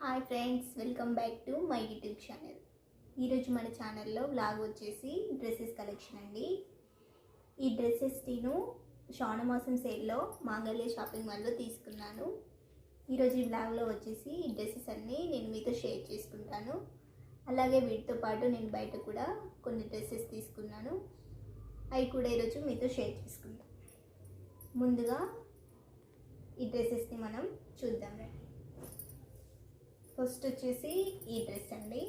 Hi friends, welcome back to my YouTube channel. ఈరోజు మన ఛానల్లో వ్లాగ్ వచ్చేసి డ్రెస్సెస్ కలెక్షన్ అండి. ఈ డ్రెస్సెస్ నేను శ్రావణమాసం సేల్లో మాంగళ్య షాపింగ్ మాల్లో తీసుకున్నాను. ఈరోజు ఈ వ్లాగ్లో వచ్చేసి ఈ డ్రెస్సెస్ అన్నీ నేను మీతో షేర్ చేసుకుంటాను. అలాగే వీటితో పాటు నేను బయట కూడా కొన్ని డ్రెస్సెస్ తీసుకున్నాను, అవి కూడా ఈరోజు మీతో షేర్ చేసుకుంటాను. ముందుగా ఈ డ్రెస్సెస్ని మనం చూద్దాం రండి. ఫస్ట్ వచ్చేసి ఈ డ్రెస్ అండి.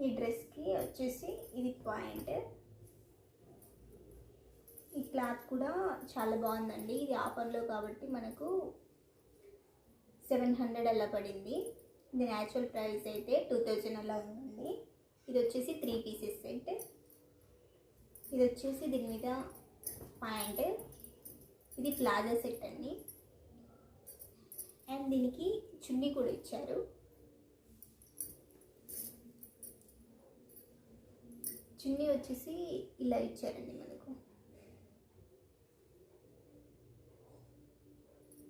ఈ డ్రెస్కి వచ్చేసి ఇది పాయింట్. ఈ క్లాత్ కూడా చాలా బాగుందండి. ఇది ఆఫర్లో కాబట్టి మనకు 700 అలా పడింది. ఇది యాక్చువల్ ప్రైస్ అయితే 2000 అలా ఉందండి. ఇది వచ్చేసి 3 పీసెస్ సెట్. ఇది వచ్చేసి దీని మీద పాయింట్. ఇది ప్లాజా సెట్ అండి. అండ్ దీనికి చున్నీ కూడా ఇచ్చారు. చున్నీ వచ్చేసి ఇలా ఇచ్చారండి మనకు.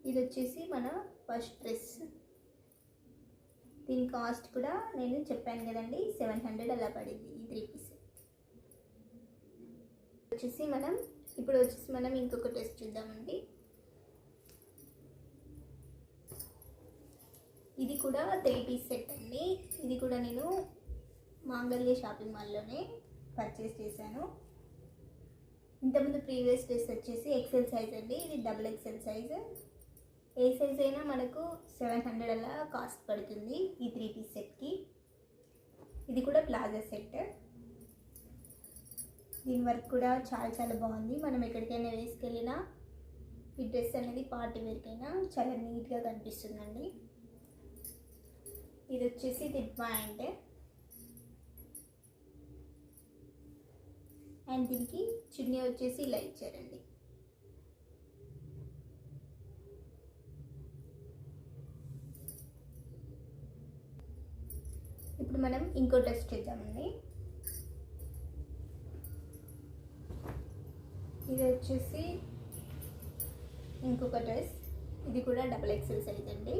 ఇది వచ్చేసి మన ఫస్ట్ డ్రెస్. దీని కాస్ట్ కూడా నేను చెప్పాను కదండి, 700 అలా పడింది ఈ 3 పీస్. ఇప్పుడు వచ్చేసి మనం ఇంకొక డ్రెస్ చూద్దామండి. ఇది కూడా 3 పీస్ సెట్ అండి. ఇది కూడా నేను మాంగళ్య షాపింగ్ మాల్లోనే పర్చేస్ చేశాను. ఇంతకుముందు ప్రీవియస్ డ్రెస్ వచ్చేసి ఎక్సెల్ సైజ్ అండి. ఇది XXL సైజ్. ఏ సైజ్ అయినా మనకు 700 అలా కాస్ట్ పడుతుంది ఈ 3 పీస్ సెట్కి. ఇది కూడా ప్లాజా సెట్. దీని వర్క్ కూడా చాలా బాగుంది. మనం ఎక్కడికైనా వేసుకెళ్ళినా ఈ డ్రెస్ అనేది పార్టీ వేర్కైనా చాలా నీట్గా కనిపిస్తుందండి. ఇది వచ్చేసి ఇది పాయింట్. అండ్ దీనికి చున్నీ వచ్చేసి ఇలా ఇచ్చారండి. ఇప్పుడు మనం ఇంకో డ్రెస్ చూద్దామండి. ఇది వచ్చేసి ఇంకొక డ్రెస్. ఇది కూడా XXL సైజ్ అండి.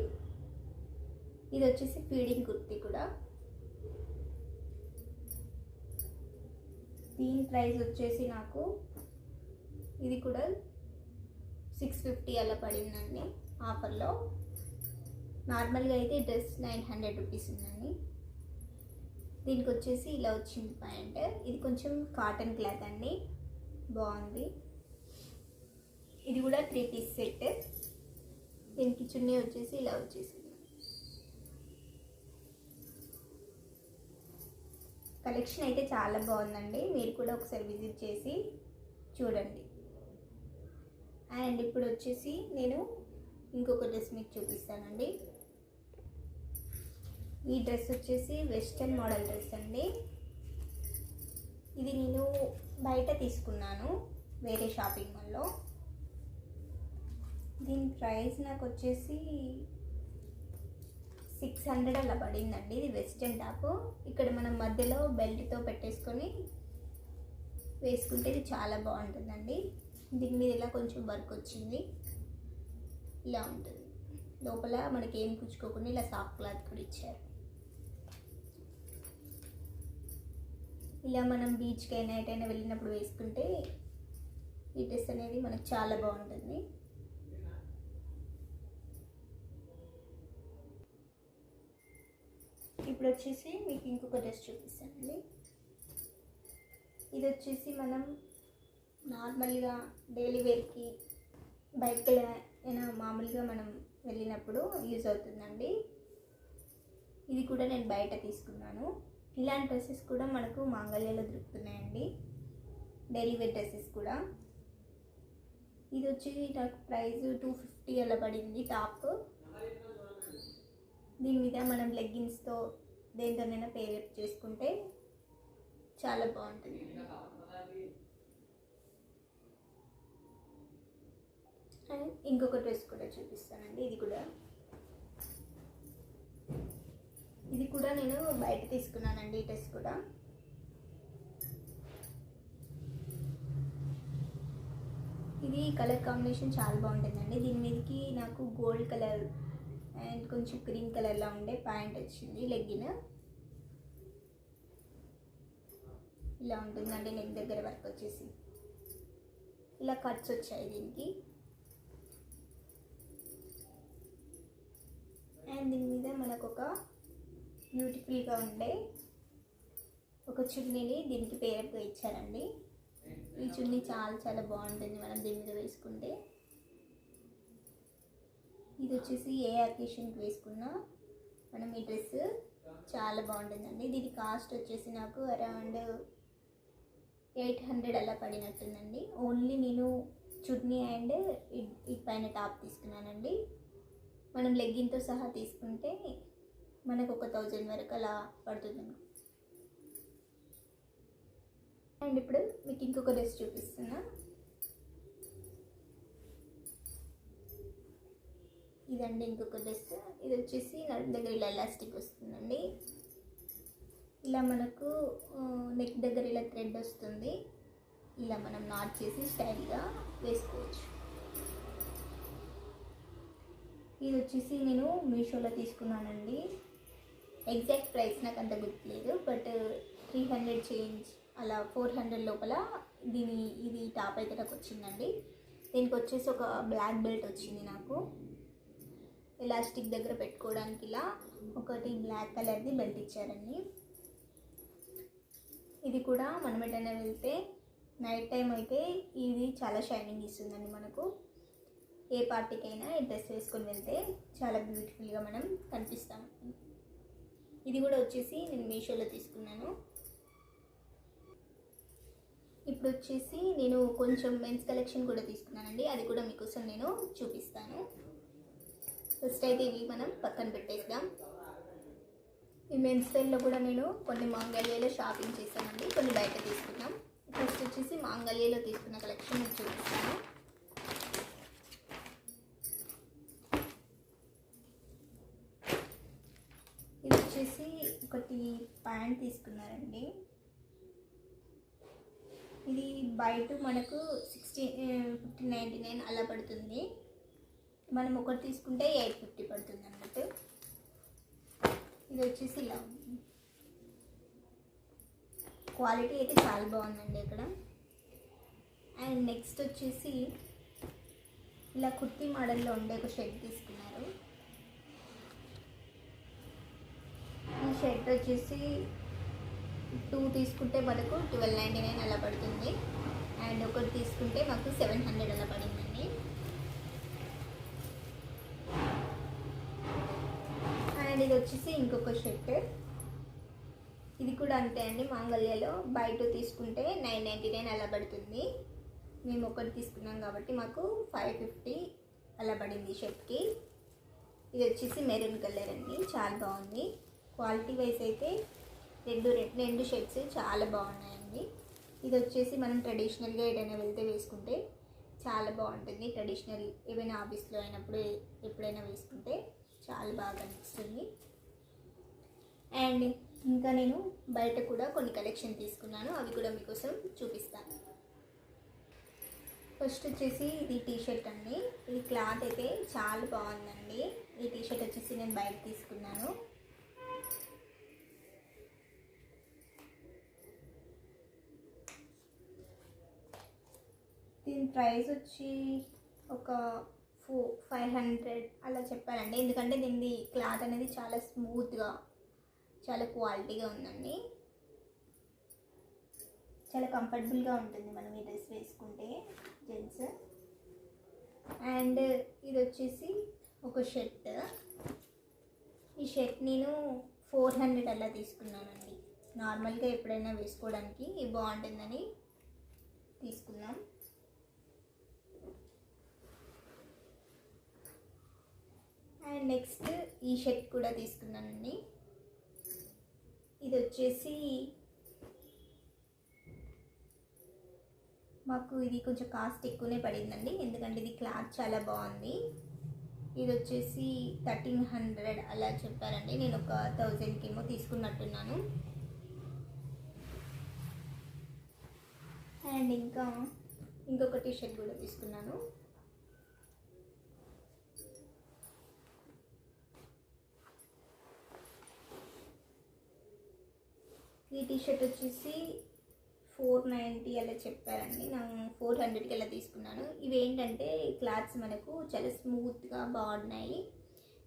ఇది వచ్చేసి ఫీడింగ్ కుర్తీ కూడా. దీని ప్రైస్ వచ్చేసి నాకు ఇది కూడా 650 అలా పడిందండి ఆఫర్లో. నార్మల్గా అయితే డ్రెస్ 900 రూపీస్ ఉందండి. దీనికి వచ్చేసి ఇలా వచ్చింది ప్యాంట్. ఇది కొంచెం కాటన్ క్లాత్ అండి, బాగుంది. ఇది కూడా 3 పీస్ సెట్. దీనికి చున్నీ వచ్చేసి ఇలా వచ్చేసింది. కలెక్షన్ అయితే చాలా బాగుందండి. మీరు కూడా ఒకసారి విజిట్ చేసి చూడండి. అండ్ ఇప్పుడు వచ్చేసి నేను ఇంకొక డ్రెస్ మీకు చూపిస్తానండి. ఈ డ్రెస్ వచ్చేసి వెస్ట్రన్ మోడల్ డ్రెస్ అండి. ఇది నేను బయట తీసుకున్నాను వేరే షాపింగ్ మాల్లో. దీని ప్రైస్ నాకు వచ్చేసి 600 అలా పడిందండి. ఇది వెస్ట్రన్ టాప్. ఇక్కడ మనం మధ్యలో బెల్ట్తో పెట్టేసుకొని వేసుకుంటే ఇది చాలా బాగుంటుందండి. దీని మీద ఇలా కొంచెం వర్క్ వచ్చింది, ఇలా ఉంటుంది. లోపల మనకి ఏం కుచ్చుకోకుండా ఇలా సాఫ్ట్ క్లాత్ కూడా ఇచ్చారు. ఇలా మనం బీచ్కి అయినా ఎటైనా వెళ్ళినప్పుడు వేసుకుంటే ఈ డ్రెస్ అనేది మనకు చాలా బాగుంటుంది. ఇప్పుడు వచ్చేసి మీకు ఇంకొక డ్రెస్ చూపిస్తానండి. ఇది వచ్చేసి మనం నార్మల్గా డైలీ వేర్కి బయటకి అయినా మామూలుగా మనం వెళ్ళినప్పుడు యూజ్ అవుతుందండి. ఇది కూడా నేను బయట తీసుకున్నాను. ఇలాంటి డ్రెస్సెస్ కూడా మనకు మాంగళ్యలో దొరుకుతున్నాయండి, డైలీ వేర్ డ్రెస్సెస్ కూడా. ఇది వచ్చి నాకు ప్రైస్ 250 అలా పడింది టాప్. దీని మీద మనం లెగ్గిన్స్తో దేనితోనైనా పేరప్ చేసుకుంటే చాలా బాగుంటుంది. అండ్ ఇంకొక డ్రెస్ కూడా చూపిస్తానండి. ఇది కూడా నేను బయట తీసుకున్నానండి. ఈ డ్రెస్ కూడా ఇది కలర్ కాంబినేషన్ చాలా బాగుంటుందండి. దీని మీదకి నాకు గోల్డ్ కలర్ అండ్ కొంచెం గ్రీన్ కలర్లో ఉండే ప్యాంట్ వచ్చింది. లెగ్గిన్ ఇలా ఉంటుందండి. నెక్ దగ్గర వర్క్ వచ్చేసి ఇలా కట్స్ వచ్చాయి దీనికి. అండ్ దీని మీద మనకు ఒక బ్యూటిఫుల్గా ఉండే ఒక చున్నీని దీనికి పేరప్గా ఇచ్చారండి. ఈ చున్నీ చాలా చాలా బాగుంటుంది మనం దీని మీద వేసుకుంటే. ఇది వచ్చేసి ఏ అకేషన్కి వేసుకున్నా మనం ఈ డ్రెస్ చాలా బాగుంటుందండి. దీని కాస్ట్ వచ్చేసి నాకు అరౌండ్ 800 అలా పడినట్టుందండి. ఓన్లీ నేను చున్నీ అండ్ ఈ పైన టాప్ తీసుకున్నానండి. మనం లెగ్గిన్తో సహా తీసుకుంటే మనకు ఒక 1000 వరకు అలా పడుతుంది. అండ్ ఇప్పుడు మీకు ఇంకొక డ్రెస్ చూపిస్తున్నా. ఇదండి ఇంకొక డ్రెస్. ఇది వచ్చేసి నడుము దగ్గర ఇలా ఎలాస్టిక్ వస్తుందండి. ఇలా మనకు నెక్ దగ్గర ఇలా థ్రెడ్ వస్తుంది. ఇలా మనం నాట్ చేసి స్టైల్గా వేసుకోవచ్చు. ఇది వచ్చేసి నేను మీషోలో తీసుకున్నానండి. ఎగ్జాక్ట్ ప్రైస్ నాకు అంత గుర్తులేదు, బట్ 300 చేంజ్ అలా 400 లోపల ఇది టాప్ అయితే నాకు వచ్చిందండి. దీనికి వచ్చేసి ఒక బ్లాక్ బెల్ట్ వచ్చింది నాకు. ఎలాస్టిక్ దగ్గర పెట్టుకోవడానికి ఇలా ఒకటి బ్లాక్ కలర్ది బెల్ట్ ఇచ్చారండి. ఇది కూడా మనం ఎటైనా వెళ్తే నైట్ టైం అయితే ఇది చాలా షైనింగ్ ఇస్తుందండి మనకు. ఏ పార్టీకైనా ఈ డ్రెస్ వేసుకొని వెళ్తే చాలా బ్యూటిఫుల్గా మనం కనిపిస్తాం. ఇది కూడా వచ్చేసి నేను మీషోలో తీసుకున్నాను. ఇప్పుడు వచ్చేసి నేను కొంచెం మెన్స్ కలెక్షన్ కూడా తీసుకున్నానండి. అది కూడా మీకోసం నేను చూపిస్తాను. ఫస్ట్ అయితే ఇవి మనం పక్కన పెట్టేద్దాం. ఈ మెన్స్ వేర్లో కూడా నేను కొన్ని మాంగళ్యలో షాపింగ్ చేశానండి, కొన్ని బయట తీసుకున్నాం. ఫస్ట్ వచ్చేసి మాంగళ్యలో తీసుకున్న కలెక్షన్ నేను చూపిస్తాను. ఇది వచ్చేసి ఒకటి ప్యాంట్ తీసుకున్నారండి. ఇది బయట మనకు 1599 అలా పడుతుంది. మనం ఒకటి తీసుకుంటే 850 పడుతుంది అన్నట్టు. ఇది వచ్చేసి ఇలా ఉంది. క్వాలిటీ అయితే చాలా బాగుందండి ఇక్కడ. అండ్ నెక్స్ట్ వచ్చేసి ఇలా కుర్తీ మోడల్లో ఉండే ఒక షర్ట్ తీసుకున్నారు. ఈ షర్ట్ వచ్చేసి 2 తీసుకుంటే మనకు 1299 అలా పడుతుంది. అండ్ ఒకటి తీసుకుంటే మాకు 700 అలా పడిందండి. అండ్ ఇది వచ్చేసి ఇంకొక షర్ట్. ఇది కూడా అంతే అండి. మాంగళ్యలో బయట తీసుకుంటే 999 అలా పడుతుంది. మేము ఒకటి తీసుకున్నాం కాబట్టి మాకు 550 అలా పడింది షర్ట్కి. ఇది వచ్చేసి మెరూన్ కలర్ అండి, చాలా బాగుంది. క్వాలిటీ వైజ్ అయితే రెండు షర్ట్స్ చాలా బాగున్నాయండి. ఇది వచ్చేసి మనం ట్రెడిషనల్గా ఏదైనా వెళ్తే వేసుకుంటే చాలా బాగుంటుంది. ట్రెడిషనల్ ఏవైనా ఆఫీస్లో అయినప్పుడు ఎప్పుడైనా వేసుకుంటే చాలా బాగా అనిపిస్తుంది. అండ్ ఇంకా నేను బయట కూడా కొన్ని కలెక్షన్ తీసుకున్నాను, అవి కూడా మీకోసం చూపిస్తాను. ఫస్ట్ వచ్చేసి ఇది టీషర్ట్ అండి. ఇది క్లాత్ అయితే చాలా బాగుందండి. ఈ టీషర్ట్ వచ్చేసి నేను బయట తీసుకున్నాను. దీని ప్రైస్ వచ్చి ఒక 500 అలా చెప్పారండి. ఎందుకంటే దీని క్లాత్ అనేది చాలా స్మూత్గా, చాలా క్వాలిటీగా ఉందండి. చాలా కంఫర్టబుల్గా ఉంటుంది మనం ఈ డ్రెస్ వేసుకుంటే జెంట్స్. అండ్ ఇది వచ్చేసి ఒక షర్ట్. ఈ షర్ట్ నేను 400 అలా తీసుకున్నానండి. నార్మల్గా ఎప్పుడైనా వేసుకోవడానికి బాగుంటుందని తీసుకున్నాం. అండ్ నెక్స్ట్ ఈ షర్ట్ కూడా తీసుకున్నానండి. ఇది వచ్చేసి మాకు ఇది కొంచెం కాస్ట్ ఎక్కువనే పడిందండి, ఎందుకంటే ఇది క్లాత్ చాలా బాగుంది. ఇది వచ్చేసి 1300 అలా చెప్పారండి. నేను ఒక 1000కి ఏమో తీసుకున్నట్టున్నాను. అండ్ ఇంకొక టీషర్ట్ కూడా తీసుకున్నాను. ఈ టీషర్ట్ వచ్చేసి 490 అలా చెప్పారండి, నేను 400కి అలా తీసుకున్నాను. ఇవి ఏంటంటే క్లాత్స్ మనకు చాలా స్మూత్గా బాగున్నాయి,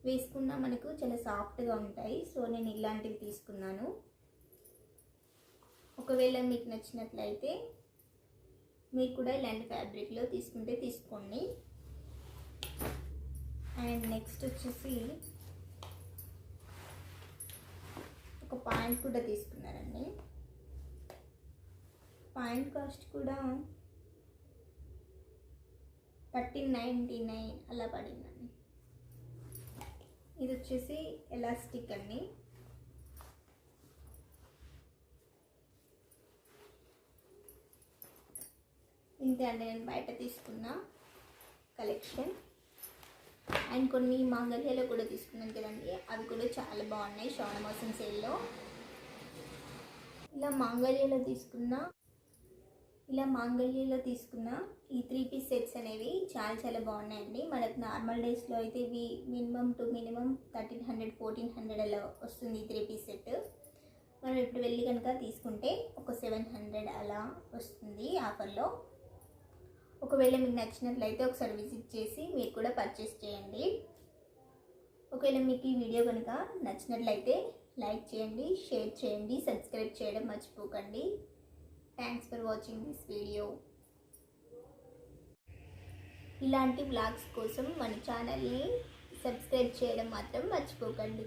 వేసుకున్నా మనకు చాలా సాఫ్ట్గా ఉంటాయి. సో నేను ఇలాంటివి తీసుకున్నాను. ఒకవేళ మీకు నచ్చినట్లయితే మీరు కూడా ఇలాంటి ఫ్యాబ్రిక్లో తీసుకుంటే తీసుకోండి. అండ్ నెక్స్ట్ వచ్చేసి ఒక ప్యాంట్ కూడా తీసుకున్నారండి. ప్యాంట్ కాస్ట్ కూడా 1399 అలా పడిందండి. ఇది వచ్చేసి ఎలాస్టిక్ అండి. ఇంతే అండి నేను బయట తీసుకున్న కలెక్షన్. అండ్ కొన్ని మాంగళ్యాలో కూడా తీసుకున్నాను కదండి, అవి కూడా చాలా బాగున్నాయి శ్రావణ మాసం సేల్లో. ఇలా మాంగళ్యాలో తీసుకున్న ఈ 3 పీస్ సెట్స్ అనేవి చాలా బాగున్నాయండి. మనకు నార్మల్ డేస్లో అయితే ఇవి మినిమం 1300 1400 అలా వస్తుంది ఈ 3 పీస్ సెట్. మనం ఇప్పుడు వెళ్ళి కనుక తీసుకుంటే ఒక 700 అలా వస్తుంది ఆఫర్లో. ఒకవేళ మీకు నచ్చినట్లయితే ఒకసారి విజిట్ చేసి మీరు కూడా పర్చేస్ చేయండి. ఒకవేళ మీకు ఈ వీడియో కనుక నచ్చినట్లయితే లైక్ చేయండి, షేర్ చేయండి, సబ్స్క్రైబ్ చేయడం మర్చిపోకండి. Thanks for watching this video. ఇలాంటి వ్లాగ్స్ కోసం మన ఛానల్ని సబ్స్క్రైబ్ చేయడం మాత్రం మర్చిపోకండి.